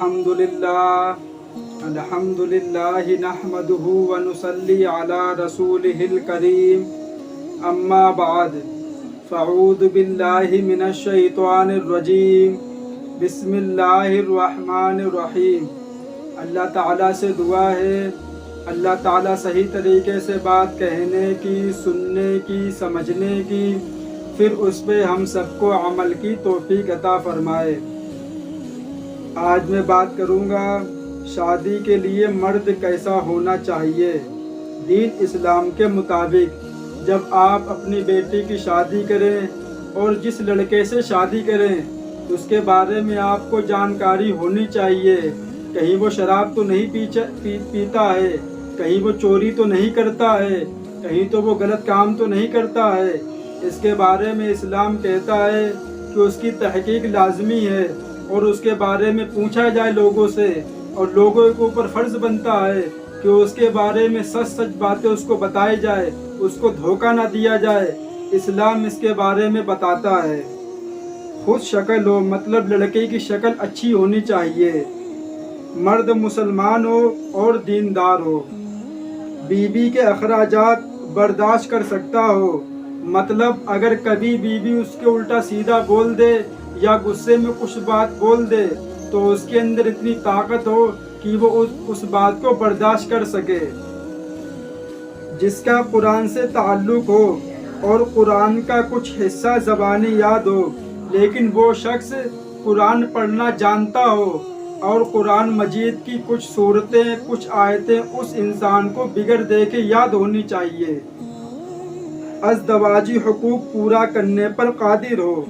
अल्हम्दुलिल्लाह नहमदुहु व नुसल्ली अला रसूलिहिल करीम अम्मा बाद फ़अऊज़ु बिल्लाहि मिनश शैतानिर रजीम बिस्मिल्लाहिर रहमानिर रहीम। अल्लाह ताला से दुआ है, अल्लाह ताला सही तरीके से बात कहने की, सुनने की, समझने की, फिर उस पे हम सबको अमल की तौफीक अता फरमाए। आज मैं बात करूँगा शादी के लिए मर्द कैसा होना चाहिए। दीन इस्लाम के मुताबिक जब आप अपनी बेटी की शादी करें और जिस लड़के से शादी करें उसके बारे में आपको जानकारी होनी चाहिए। कहीं वो शराब तो नहीं पीता है, कहीं वो चोरी तो नहीं करता है, कहीं तो वो गलत काम तो नहीं करता है। इसके बारे में इस्लाम कहता है कि उसकी तहकीक लाजमी है और उसके बारे में पूछा जाए लोगों से, और लोगों के ऊपर फ़र्ज़ बनता है कि उसके बारे में सच सच बातें उसको बताई जाए, उसको धोखा ना दिया जाए। इस्लाम इसके बारे में बताता है। खुद शक्ल हो, मतलब लड़के की शक्ल अच्छी होनी चाहिए, मर्द मुसलमान हो और दीनदार हो, बीवी के अखराजात बर्दाश्त कर सकता हो, मतलब अगर कभी बीवी उसके उल्टा सीधा बोल दे या गुस्से में कुछ बात बोल दे तो उसके अंदर इतनी ताकत हो कि वो उस बात को बर्दाश्त कर सके। जिसका कुरान से ताल्लुक़ हो और कुरान का कुछ हिस्सा ज़बानी याद हो, लेकिन वो शख्स कुरान पढ़ना जानता हो और कुरान मजीद की कुछ सूरतें, कुछ आयतें उस इंसान को बिगड़ दे के याद होनी चाहिए। अज़दवाजी हुकूक पूरा करने पर कादिर हो।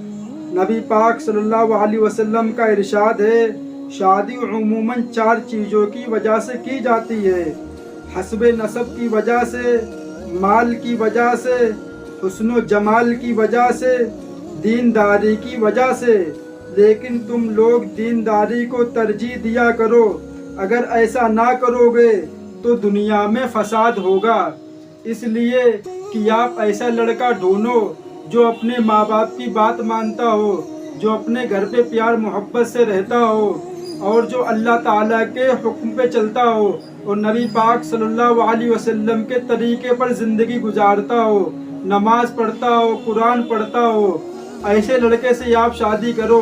नबी पाक सल्लल्लाहु अलैहि वसल्लम का इरशाद है, शादी उमूमन 4 चीज़ों की वजह से की जाती है। हस्बे नसब की वजह से, माल की वजह से, हुस्न जमाल की वजह से, दीनदारी की वजह से। लेकिन तुम लोग दीनदारी को तरजीह दिया करो। अगर ऐसा ना करोगे तो दुनिया में फसाद होगा। इसलिए कि आप ऐसा लड़का ढूंढो जो अपने माँ बाप की बात मानता हो, जो अपने घर पे प्यार मोहब्बत से रहता हो और जो अल्लाह ताला के हुक्म पे चलता हो और नबी पाक सल्लल्लाहु अलैहि वसल्लम के तरीके पर ज़िंदगी गुजारता हो, नमाज पढ़ता हो, कुरान पढ़ता हो। ऐसे लड़के से आप शादी करो।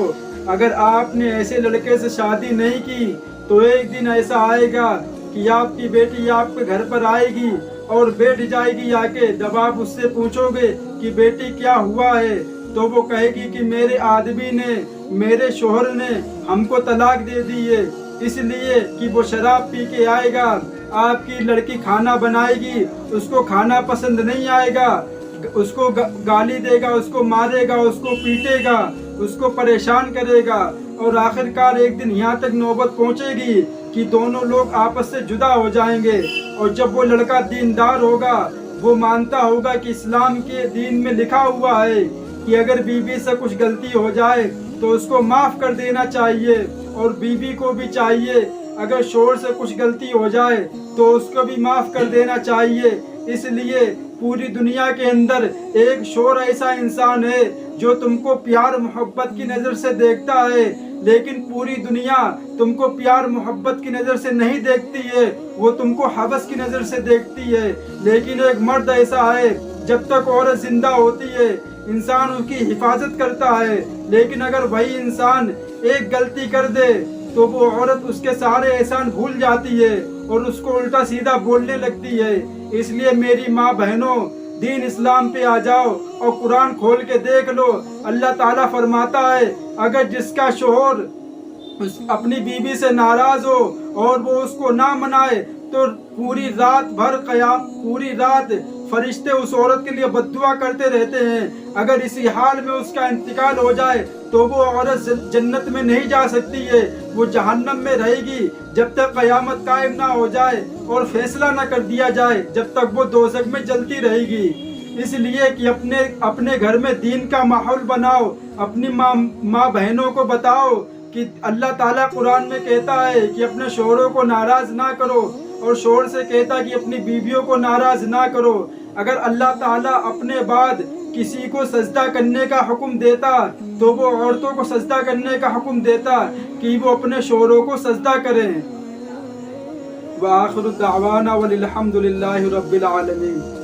अगर आपने ऐसे लड़के से शादी नहीं की तो एक दिन ऐसा आएगा कि आपकी बेटी आपके घर पर आएगी और बैठ जाएगी आके। जब आप उससे पूछोगे कि बेटी क्या हुआ है तो वो कहेगी कि मेरे आदमी ने, मेरे शोहर ने हमको तलाक दे दी है। इसलिए कि वो शराब पी के आएगा, आपकी लड़की खाना बनाएगी, उसको खाना पसंद नहीं आएगा, उसको गाली देगा, उसको मारेगा, उसको पीटेगा, उसको परेशान करेगा और आखिरकार एक दिन यहाँ तक नौबत पहुँचेगी कि दोनों लोग आपस से जुदा हो जाएंगे। और जब वो लड़का दीनदार होगा, वो मानता होगा कि इस्लाम के दीन में लिखा हुआ है कि अगर बीवी से कुछ गलती हो जाए तो उसको माफ़ कर देना चाहिए, और बीवी को भी चाहिए अगर शोहर से कुछ गलती हो जाए तो उसको भी माफ़ कर देना चाहिए। इसलिए पूरी दुनिया के अंदर एक शोहर ऐसा इंसान है जो तुमको प्यार मोहब्बत की नज़र से देखता है, लेकिन पूरी दुनिया तुमको प्यार मोहब्बत की नज़र से नहीं देखती है, वो तुमको हवस की नज़र से देखती है। लेकिन एक मर्द ऐसा है, जब तक औरत जिंदा होती है इंसान उसकी हिफाजत करता है, लेकिन अगर वही इंसान एक गलती कर दे तो वो औरत उसके सारे एहसान भूल जाती है और उसको उल्टा सीधा बोलने लगती है। इसलिए मेरी माँ बहनों, दीन इस्लाम पे आ जाओ और कुरान खोल के देख लो। अल्लाह ताला फरमाता है, अगर जिसका शोहर अपनी बीवी से नाराज हो और वो उसको ना मनाए तो पूरी रात फरिश्ते उस औरत के लिए बद्दुआ करते रहते हैं। अगर इसी हाल में उसका इंतकाल हो जाए तो वो औरत जन्नत में नहीं जा सकती है, वो जहन्नम में रहेगी जब तक क़यामत कायम ना हो जाए और फैसला ना कर दिया जाए, जब तक वो दोज़ख में जलती रहेगी। इसलिए कि अपने घर में दीन का माहौल बनाओ, अपनी माँ बहनों को बताओ कि अल्लाह ताला कुरान में कहता है कि अपने शोहरों को नाराज़ ना करो और शोहर से कहता है कि अपनी बीवियों को नाराज़ ना करो। اگر اللہ تعالیٰ اپنے بعد کسی کو سجدہ کرنے کا حکم دیتا تو وہ عورتوں کو سجدہ کرنے کا حکم دیتا کہ وہ اپنے شوہروں کو سجدہ کریں۔ وآخر دعوانا والحمد للہ رب العالمین۔